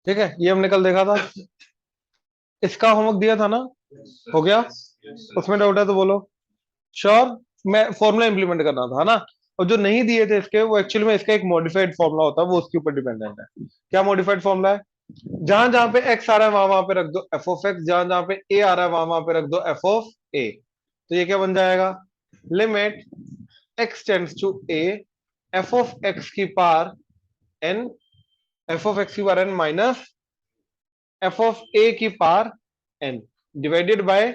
ठीक है, ये हमने कल देखा था। इसका होमवर्क दिया था ना, हो गया? उसमें डाउट है तो बोलो। श्योर। मैं फॉर्मूला इंप्लीमेंट करना था ना। और जो नहीं दिए थे इसके, वो एक्चुअली में इसका एक मॉडिफाइड फॉर्मूला होता है, वो उसके ऊपर डिपेंडेंट है। क्या मॉडिफाइड फॉर्मूला है? जहां जहां पे एक्स आ रहा है वहां वहां पे रख दो एफ ऑफ एक्स, जहां जहां पे ए आ रहा है वहां वहां पे रख दो एफ ऑफ ए। तो ये क्या बन जाएगा? Limit x tends to a, f of x की power n, f of x की power n minus f of a की power n divided by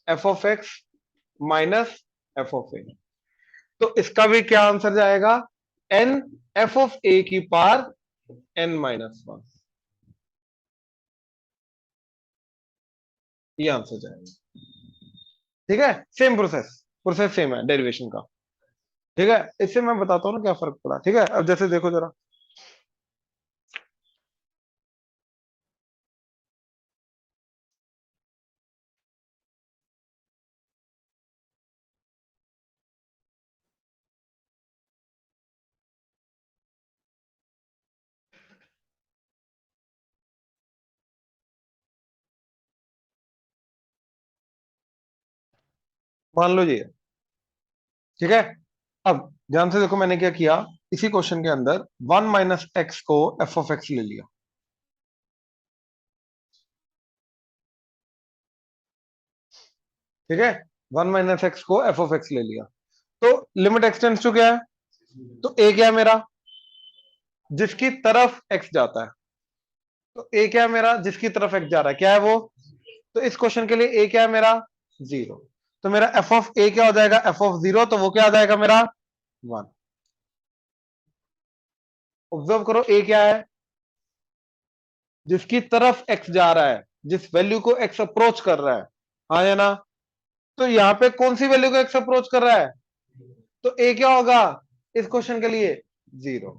f of x minus f of a. तो इसका भी क्या आंसर जाएगा? N f of a की power n minus one. ये answer जाएगा। ठीक है, सेम प्रोसेस, प्रोसेस सेम है डेरिवेशन का। ठीक है, इससे मैं बताता हूँ ना क्या फर्क पड़ा। ठीक है, अब जैसे देखो जरा, मान लो ये। ठीक है, अब ध्यान से देखो मैंने क्या किया। इसी क्वेश्चन के अंदर वन माइनस एक्स को एफ ऑफ एक्स ले लिया। ठीक है, वन माइनस एक्स को एफ ऑफ एक्स ले लिया। तो लिमिट एक्स टेंड्स टू क्या है? तो ए क्या है मेरा? जिसकी तरफ एक्स जाता है। तो ए क्या है मेरा? जिसकी तरफ एक्स जा रहा है, क्या है वो? तो इस क्वेश्चन के लिए ए क्या है मेरा? जीरो। तो मेरा एफ ऑफ ए क्या हो जाएगा? एफ ऑफ जीरो, तो वो क्या आ जाएगा मेरा? वन। ऑब्जर्व करो, ए क्या है? जिसकी तरफ एक्स जा रहा है, जिस वैल्यू को एक्स अप्रोच कर रहा है। हाँ या ना? तो यहां पे कौन सी वैल्यू को एक्स अप्रोच कर रहा है? तो ए क्या होगा इस क्वेश्चन के लिए? जीरो।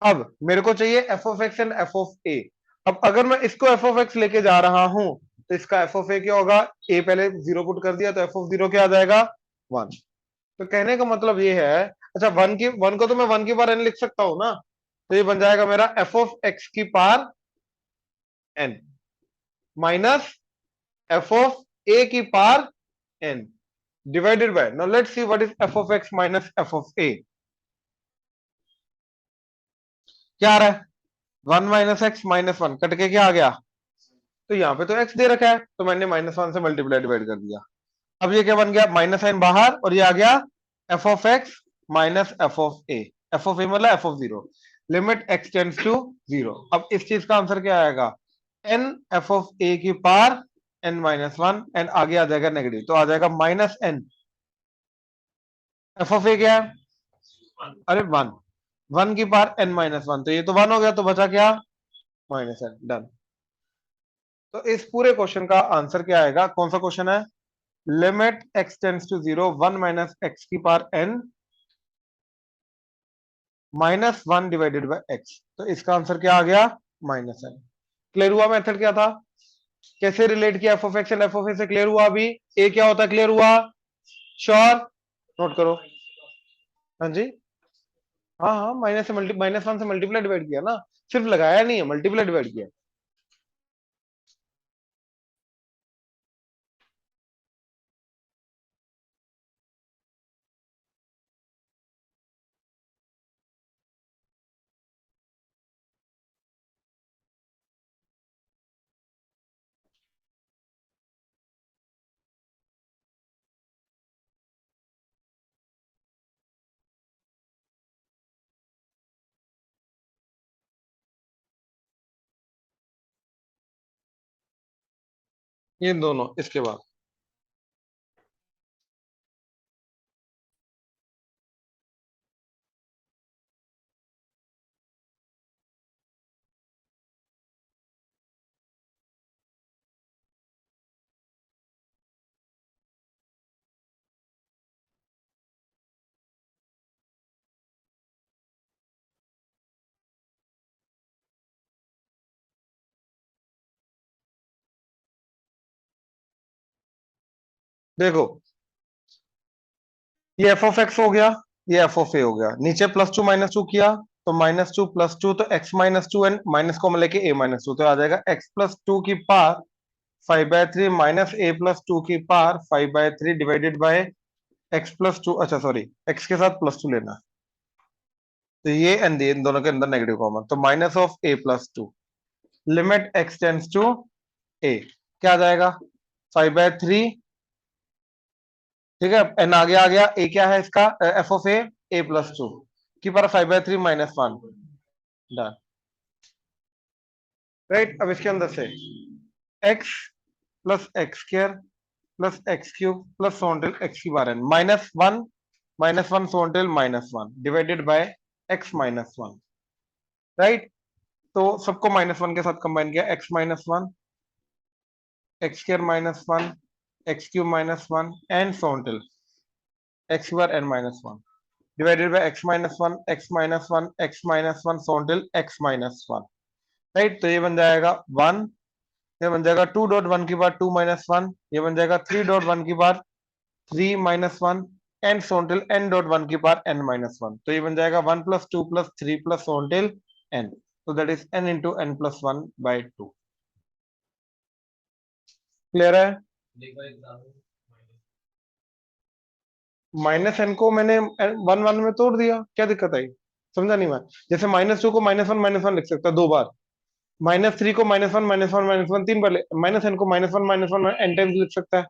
अब मेरे को चाहिए f of x and f of a. अब अगर मैं इसको एफ ऑफ एक्स लेके जा रहा हूं, तो इसका एफ ऑफ ए क्या होगा? ए पहले जीरो पुट कर दिया, तो एफ ऑफ जीरो क्या आ जाएगा? वन। तो कहने का मतलब ये है, अच्छा वन को तो मैं वन की पावर एन लिख सकता हूं ना। तो ये बन जाएगा मेरा एफ ऑफ एक्स की power n minus f of a की power n divided by, now let's see what is f of x minus f of a. क्या आ रहा है? One minus x minus one cut के क्या आ गया? तो यहां पे तो एक्स दे रखा है, तो मैंने माइनस वन से मल्टीप्लाई डिवाइड कर दिया। अब ये क्या बन गया? माइनस साइन बाहर, और ये आ गया f of x minus f of a. F of a मतलब f of zero. Limit x tends to zero. अब इस चीज का आंसर क्या आएगा? एन एफ ऑफ ए की power n minus one, and आगे आ जाएगा नेगेटिव, तो आ जाएगा minus n. F of a क्या है? अरे वन। वन की पावर एन माइनस वन, तो ये तो वन हो गया, तो बचा क्या? Minus n. डन। तो इस पूरे क्वेश्चन का आंसर क्या आएगा? कौन सा क्वेश्चन है? Limit x tends to zero, one minus x की power n minus one divided by x. तो इसका आंसर क्या आ गया? Minus n. क्लियर हुआ? मेथड क्या था? कैसे रिलेट किया f of x and f of a से? क्लियर हुआ? अभी ए क्या होता है? क्लियर हुआ? श्योर? नोट करो। हाँ जी। हाँ हाँ, माइनस वन से मल्टीप्लाई डिवाइड किया ना। सिर्फ लगाया नहीं है, मल्टीप्लाई डिवाइड किया। ये दोनों इसके बाद। देखो, ये एफ ऑफ एक्स हो गया, ये एफ ऑफ ए हो गया, नीचे प्लस टू माइनस टू किया, तो -2 +2, तो x -2 एंड माइनस कॉमन लेके a -2, तो आ जाएगा x +2 की पावर 5/3 माइनस a +2 की पावर 5/3 डिवाइडेड बाय x +2, अच्छा सॉरी x के साथ +2 लेना, तो ये एंड इन दोनों के अंदर नेगेटिव कॉमन, तो minus of a +2 limit x tends to a, क्या आ जाएगा 5/3, ठीक है, एन आ गया a क्या है इसका f ऑफ a +2 की पावर 5/3 -1, डन, राइट। अब इसके अंदर से x plus x square plus x cube plus so on till x की बार n -1 so on till -1 divided by x -1, right. तो सबको -1 के साथ कंबाइन किया, x -1 x square -1 x cube -1 and so on till x की बार n-1 divided by x -1 x -1 x -1 so on till x -1, right. तो ये बन जाएगा 1, ये बन जाएगा 2.1 की बार 2-1, ये बन जाएगा 3.1 की बार 3-1 एंड सोनटेल n.1 की पावर n-1, तो ये बन जाएगा 1 + 2 + 3 + सोनटेल n, तो that is n × n+1/2, clear है। -n को मैंने 1 में तोड़ दिया, क्या दिक्कत आई, समझा नहीं मैं। जैसे -2 को -1 लिख सकता दो बार, -3 को -1 तीन बार, -n को -1 n टाइम्स लिख सकता है,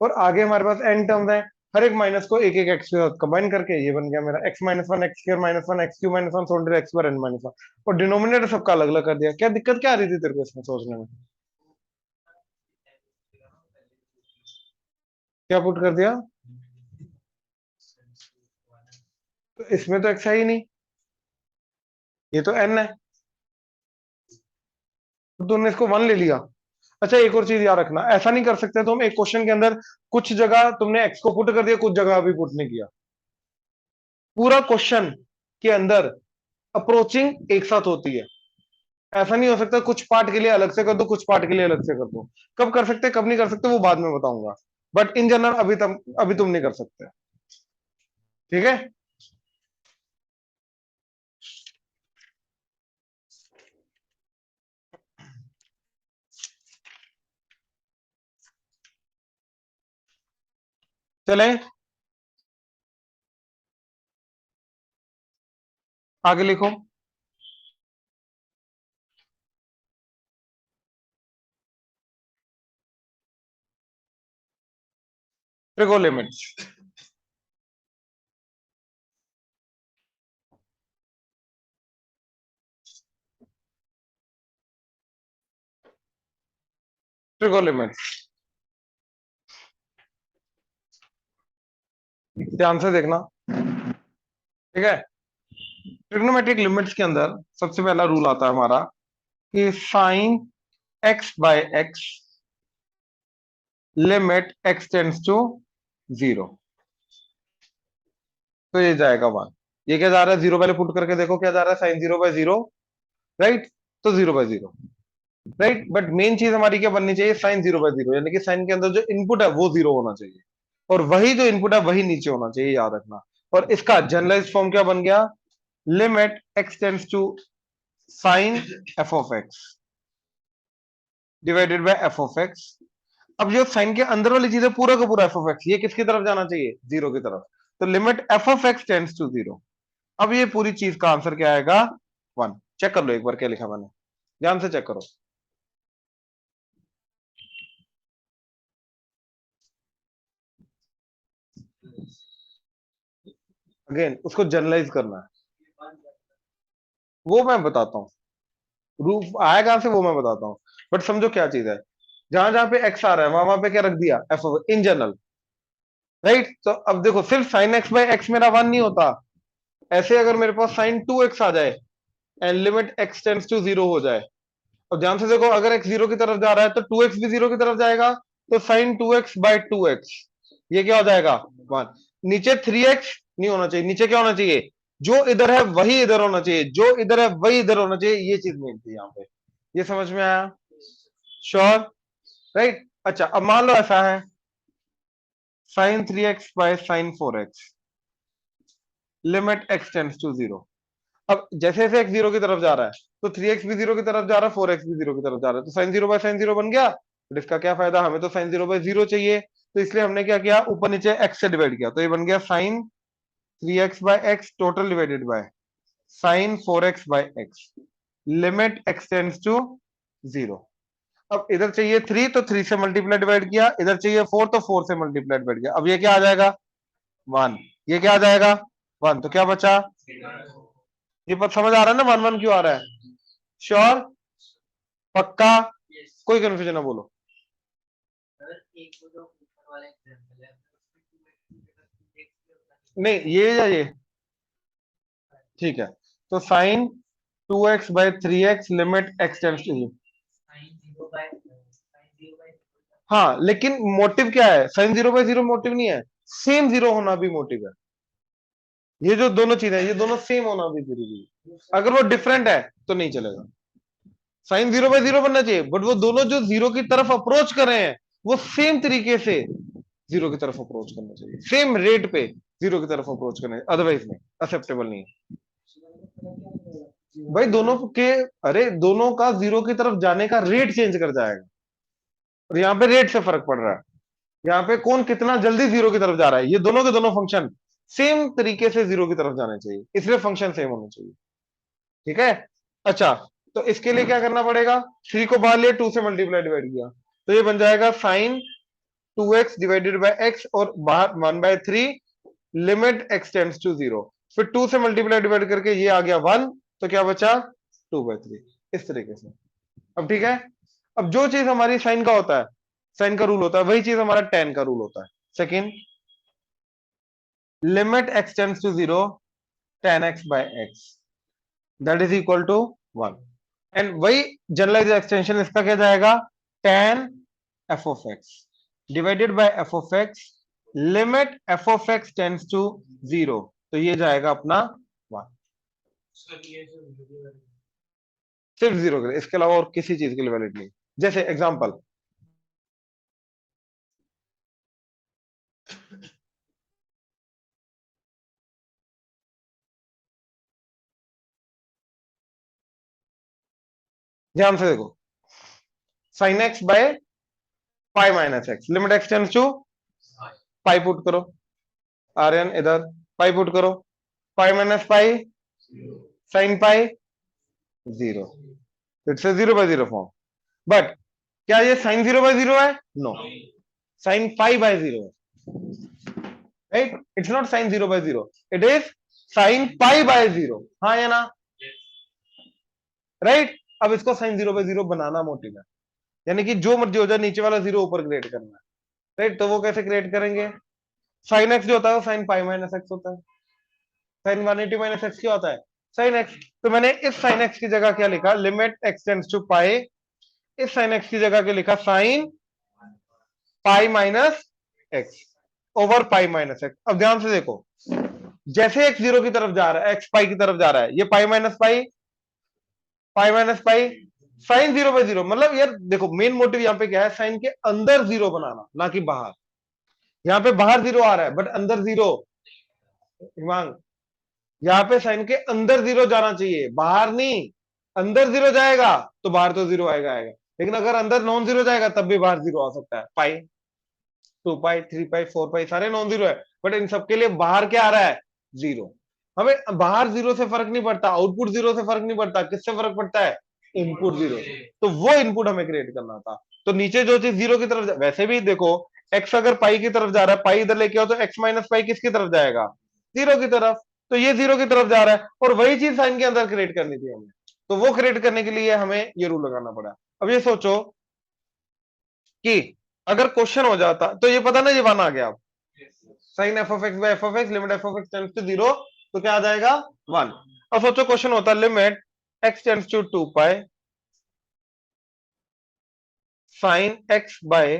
और आगे हमारे पास n टर्म्स है, हर एक माइनस को एक एक एक्स के साथ कंबाइन करके ये बन गया मेरा x -1 x square -1 x cube -1 सोल्डर x पर n-1, और डिनोमिनेटर सबका अलग अलग कर दिया। क्या दिक्कत क्या आ रही थी तेरे को इसमें सोचने में, क्या पुट कर दिया, तो इसमें तो x है ही नहीं, ये तो n है, तो तूने इसको 1 ले लिया। अच्छा एक और चीज याद रखना, ऐसा नहीं कर सकते तुम एक क्वेश्चन के अंदर कुछ जगह तुमने x को पुट कर दिया, कुछ जगह अभी पुट नहीं किया, पूरा क्वेश्चन के अंदर अप्रोचिंग एक साथ होती है, ऐसा नहीं हो सकता कुछ पार्ट के लिए अलग से कर दो कुछ पार्ट के लिए अलग से कर दो, कब कर सकते कब नहीं कर सकते वो बाद में बताऊंगा, बट इन जनरल अभी तुम नहीं कर सकते, ठीक है। चले आगे लिखो, ट्रिगो लिमिट्स, ट्रिगो लिमिट्स ध्यान से देखना, ठीक है। ट्रिग्नोमेट्रिक लिमिट्स के अंदर सबसे पहला रूल आता है हमारा कि sine x/x limit x tends to 0, तो ये जाएगा 1, ये क्या जा रहा है 0, पहले पुट करके देखो क्या जा रहा है साइन 0/0, राइट, तो 0/0, राइट। बट मेन चीज हमारी क्या बननी चाहिए, साइन 0/0, यानी कि साइन के अंदर जो इनपुट है वो 0 होना चाहिए, और वही जो इनपुट है वही नीचे होना चाहिए, याद रखना। और इसका जनरलाइज फॉर्म क्या बन गया, limit x tends to sine f(x) divided by f(x). अब जो साइन के अंदर वाली चीज है पूरा का पूरा f(x), ये किसकी तरफ जाना चाहिए, 0 की तरफ, तो लिमिट f(x) टेंड्स टू 0। अब ये पूरी चीज का आंसर क्या आएगा, 1। चेक कर लो एक बार क्या लिखा मैंने, ध्यान से चेक करो, अगेन उसको जनरलाइज करना है, वो मैं बताता हूँ, रूप आया कहां से वो मैं बताता हूँ, बट समझो क्या चीज है, जहां जहां पे एक्स आ रहा है वहां वहां पे क्या रख दिया, एफ इन जनरल, राइट। तो अब देखो सिर्फ साइन x/x मेरा 1 नहीं होता, ऐसे अगर मेरे पास साइन 2x आ जाए and limit x tends to 0 हो जाए, और ध्यान से देखो अगर x 0 की तरफ जा रहा है तो 2x भी 0 की तरफ जाएगा, तो साइन 2x/2x ये क्या हो जाएगा 1, नीचे 3x नहीं होना चाहिए, नीचे क्या होना चाहिए, जो इधर है वही इधर होना चाहिए, जो इधर है वही इधर होना चाहिए, ये चीज मेन थी यहाँ पे, ये समझ में आया, श्योर, राइट। अच्छा अब मान लो ऐसा है sine 3x by sine 4x limit x tends to 0, अब जैसे जैसे एक्स जीरो की तरफ जा रहा है तो 3x भी जीरो की तरफ जा रहा है, 4x भी जीरो की तरफ जा रहा है, तो sign zero by sine zero बन गया। तो इसका क्या फायदा, हमें तो साइन जीरो बाय जीरो चाहिए, तो इसलिए हमने क्या किया, ऊपर नीचे x से डिवाइड किया, तो ये बन गया sine 3x by x total divided by sine 4x by x, limit x tends to zero. अब इधर चाहिए 3 तो 3 से मल्टीप्लाई डिवाइड किया, इधर चाहिए 4 तो 4 से मल्टीप्लाई डिवाइड किया, अब ये क्या आ जाएगा 1, ये क्या आ जाएगा 1, तो क्या बचा, ये पद समझ आ रहा है ना 1 1 क्यों आ रहा है, श्योर, पक्का, कोई कंफ्यूजन ना बोलो। नहीं ये या ये ठीक है, तो sine 2x by 3x limit x tends to, हाँ लेकिन मोटिव क्या है, sine zero by zero motive नहीं है, सेम जीरो होना भी मोटिव है। ये जो दोनों चीजें ये दोनों सेम होना भी जरूरी है, अगर वो डिफरेंट है तो नहीं चलेगा। साइन जीरो बाय जीरो बनना चाहिए, बट वो दोनों जो जीरो की तरफ अप्रोच कर रहे हैं वो सेम तरीके से जीरो की तरफ अप्रोच करना चाहिए, सेम रेट पे जीरो की तरफ अप्रोच करना चाहिए, अदरवाइज नहीं एक्सेप्टेबल नहीं है भाई। दोनों के, अरे दोनों का जीरो की तरफ जाने का रेट चेंज कर जाएगा, और यहाँ पे रेट से फर्क पड़ रहा है, यहाँ पे कौन कितना जल्दी जीरो की तरफ जा रहा है, ये दोनों के दोनों फंक्शन सेम तरीके से जीरो की तरफ जाने चाहिए, इसलिए फंक्शन सेम होना चाहिए, ठीक है। अच्छा, तो इसके लिए क्या करना पड़ेगा, 3 को बाहर लिया, 2 से मल्टीप्लाई डिवाइड किया, तो ये बन जाएगा sign 2x divided by x, और बाहर 1/3 limit x tends to zero, फिर 2 से मल्टीप्लाई डिवाइड करके ये आ गया 1, तो क्या बचा 2/3, इस तरीके से। अब ठीक है, अब जो चीज हमारी साइन का होता है, साइन का रूल होता है, वही चीज हमारा टेन का रूल होता है। Second, limit x tends to zero tan x by x that is equal to 1, and वही जनरलाइज एक्सटेंशन इसका क्या जाएगा, tan f of x divided by f of x limit f of x tends to zero, तो ये जाएगा अपना 1, सिर्फ zero के लिए, इसके अलावा और किसी चीज के लिए वैलिड नहीं। जैसे एग्जांपल, ध्यान से देखो, sine x by pi minus x, limit x tends to pi put करो, आर्यन इधर पाई पुट करो, pi minus pi sine pi zero, it's a zero by zero form, but क्या ये साइन जीरो बाय जीरो है, no, sine pi by zero है, right, it's not sine zero by zero, it is sine pi by zero, हाँ या ना, right. अब इसको sine zero by zero banana motive है, यानी कि जो मर्जी हो जाए नीचे वाला जीरो ऊपर क्रिएट करना है, राइट, तो वो कैसे क्रिएट करेंगे, साइन एक्स जो होता है वो साइन पाई माइनस एक्स होता है, साइन 180 माइनस एक्स क्या होता है, साइन एक्स, तो मैंने इस साइन एक्स की जगह क्या लिखा, लिमिट एक्स टेंड्स टू पाई, इस साइन एक्स की जगह क्या लिखा, sine pi minus x over पाई माइनस एक्स। अब ध्यान से देखो, जैसे एक्स जीरो की तरफ जा रहा है, एक्स पाई की तरफ जा रहा है, ये पाई minus pi, pi minus pi, sign zero by zero, मतलब यार देखो मेन मोटिव यहाँ पे क्या है, साइन के अंदर जीरो बनाना, ना कि बाहर। यहाँ पे बाहर जीरो आ रहा है बट अंदर जीरो, हिमांग यहाँ पे साइन के अंदर जीरो जाना चाहिए, बाहर नहीं, अंदर जीरो जाएगा तो बाहर तो जीरो आएगा आएगा, लेकिन अगर अंदर नॉन जीरो जाएगा तब भी बाहर जीरो आ सकता है, पाई 2 पाई 3 पाई 4 पाई सारे नॉन जीरो है, बट इन सबके लिए बाहर क्या आ रहा है, जीरो। हमें बाहर जीरो से फर्क नहीं पड़ता, आउटपुट जीरो से फर्क नहीं पड़ता, किससे फर्क पड़ता है, इनपुट जीरो, तो वो इनपुट हमें क्रिएट करना था। तो नीचे जो चीज जीरो की तरफ, वैसे भी देखो एक्स अगर पाई की तरफ जा रहा है, पाई इधर लेके आओ तो एक्स माइनस पाई किसकी तरफ जाएगा, जीरो की तरफ, तो ये जीरो की तरफ जा रहा है, और वही चीज साइन के अंदर क्रिएट करनी थी हमें, तो वो क्रिएट करने के लिए हमें ये रूल लगाना पड़ा। अब ये सोचो कि अगर क्वेश्चन हो जाता, तो ये पता ना ये वन आ गया, अब sine f of x by f of x limit f of x tends to zero, तो क्या आ जाएगा 1। अब सोचो क्वेश्चन होता limit x tends to 2 pi sine x by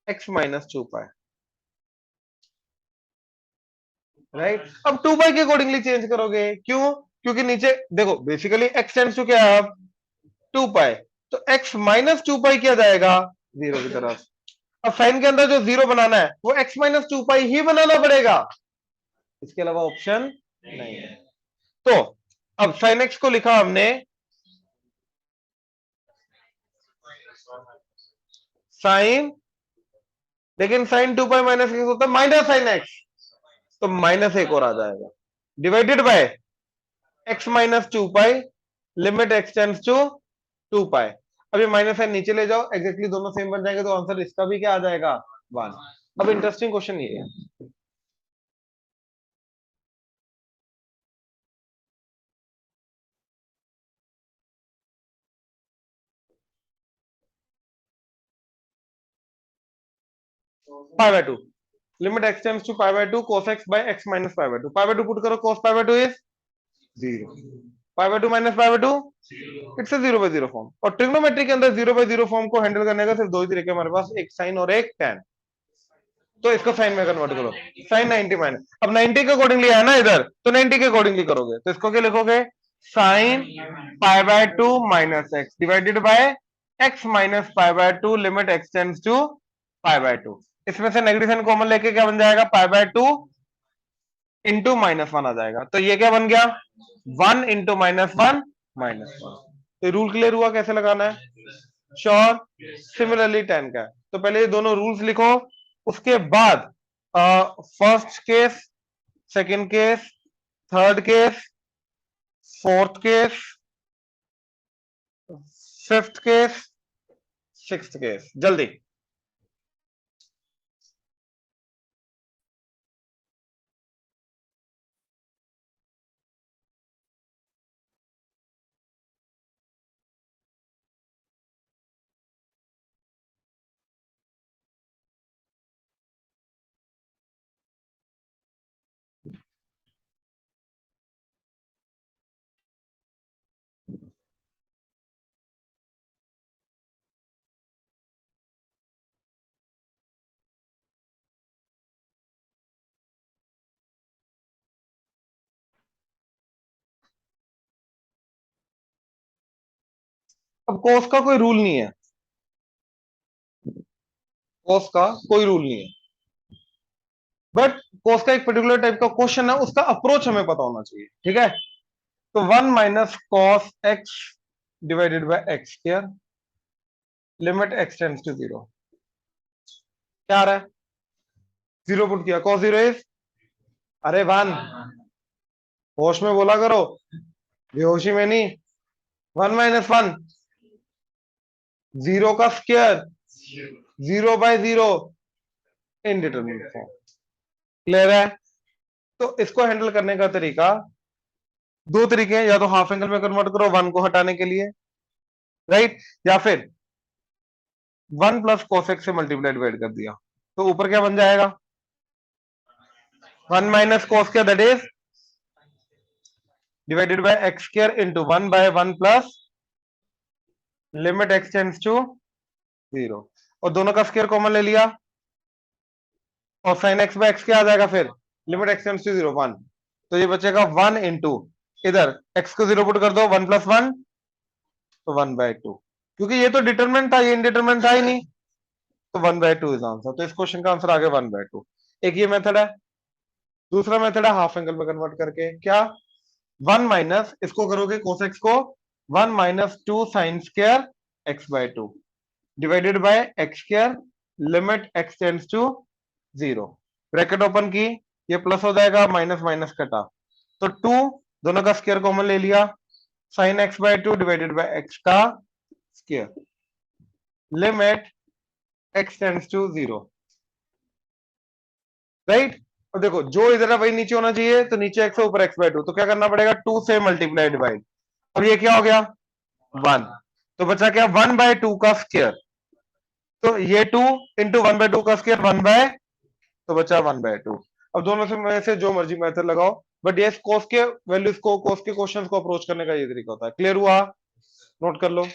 x minus 2 pi, right. अब 2 पाई के अकॉर्डिंगली चेंज करोगे, क्यों, क्योंकि नीचे देखो बेसिकली एक्स टेंड्स टू क्या है अब 2 पाई, तो एक्स माइनस 2 पाई क्या जाएगा, जीरो की तरफ। अब साइन के अंदर जो जीरो बनाना है वो एक्स माइनस 2 पाई ही बनाना पड़ेगा, इसके अलावा ऑप्शन नहीं है। तो अब साइन एक्स को लिखा हमने साइन, लेकिन साइन 2 पाई माइनस एक्स होता है माइनस साइन एक्स, तो माइनस एक और आ जाएगा, divided by x minus 2 pi, limit x tends to 2 pi. अब ये माइनस साइन नीचे ले जाओ, एग्जैक्टली दोनों सेम बन जाएंगे, तो आंसर इसका भी क्या आ जाएगा 1। अब इंटरेस्टिंग क्वेश्चन ये है, pi by 2, limit x tends to pi by 2 cos x by x minus pi by 2, pi by 2 put करो, cos pi by 2 is 0, pi by 2 minus pi by 2 it's a 0/0 form. और trigonometry के अंदर 0/0 form को handle करने का सिर्फ दो ही तरीके हमारे पास, एक साइन और एक tan। तो इसको साइन में कन्वर्ट करो, साइन 90 माइनस, अब 90 के अकॉर्डिंगली है ना इधर, तो 90 के अकॉर्डिंगली करोगे, तो इसको क्या लिखोगे, sine pi by 2 minus x divided by x minus pi by 2 limit x tends to pi by 2। इसमें से नेगेटिव साइन कॉमन लेके क्या बन जाएगा, पाई बाय 2 इंटू -1 आ जाएगा, तो ये क्या बन गया 1 इंटू -1 -1। तो रूल क्लियर हुआ कैसे लगाना है, श्योर। सिमिलरली 10 का है, तो पहले ये दोनों रूल्स लिखो, उसके बाद first case, second case, third case, fourth case, fifth case, sixth case, जल्दी। अब कोस का कोई रूल नहीं है, कोस का कोई रूल नहीं है, बट कोस का एक पर्टिकुलर टाइप का क्वेश्चन है, उसका अप्रोच हमें पता होना चाहिए, ठीक है। तो 1 minus cos x divided by x square limit x tends to 0, क्या आ रहा है, 0 पुट किया, कॉस 0 इज, अरे 1, होश में बोला करो, बेहोशी में नहीं। 1 - 1 0 का स्क्वायर, 0/0, इनडिटरमिनेट फॉर्म, क्लियर है। तो इसको हैंडल करने का तरीका दो तरीके हैं, या तो हाफ एंगल में कन्वर्ट करो 1 को हटाने के लिए, राइट, या फिर 1 प्लस कोसेक से मल्टीप्लाई डिवाइड कर दिया, तो ऊपर क्या बन जाएगा, 1 minus cos square that is divided by x square into 1/1 plus limit x tends to 0, और दोनों का स्क्वायर कॉमन ले लिया, और साइन एक्स बाय एक्स क्या आ जाएगा फिर, लिमिट एक्स टेंड्स टू 0 1, तो ये बचेगा 1 इंटू, इधर एक्स को 0 पुट कर दो, 1 + 1 तो 1/2, क्योंकि ये तो डिटरमिनेंट था, ये इनडिटरमिनेंट था ही नहीं, तो 1/2 इज आंसर। तो इस क्वेश्चन का आंसर आ गया 1/2। एक ये मेथड है, दूसरा मेथड है हाफ एंगल में कन्वर्ट करके, क्या 1 माइनस, इसको करोगे कोस एक्स को 1 minus 2 sine square x/2 divided by x square limit x tends to 0, bracket open की, ये प्लस हो जाएगा, माइनस माइनस कटा, तो 2, दोनों का स्क्वायर कॉमन ले लिया, sine x/2 divided by x का square limit x tends to 0, right. अब देखो जो इधर है वही नीचे होना चाहिए, तो नीचे एक्स है ऊपर x/2, तो क्या करना पड़ेगा, 2 से मल्टीप्लाई डिवाइड, और ये क्या हो गया 1, तो बचा क्या 1/2 का स्क्वायर, तो ये 2 इंटू 1/2 का स्क्वायर 1 तो बचा 1/2। अब दोनों में से जो मर्जी मेथड लगाओ, बट ये कोस के वैल्यूज को, कोस के क्वेश्चंस को अप्रोच करने का ये तरीका होता है, क्लियर हुआ, नोट कर लो।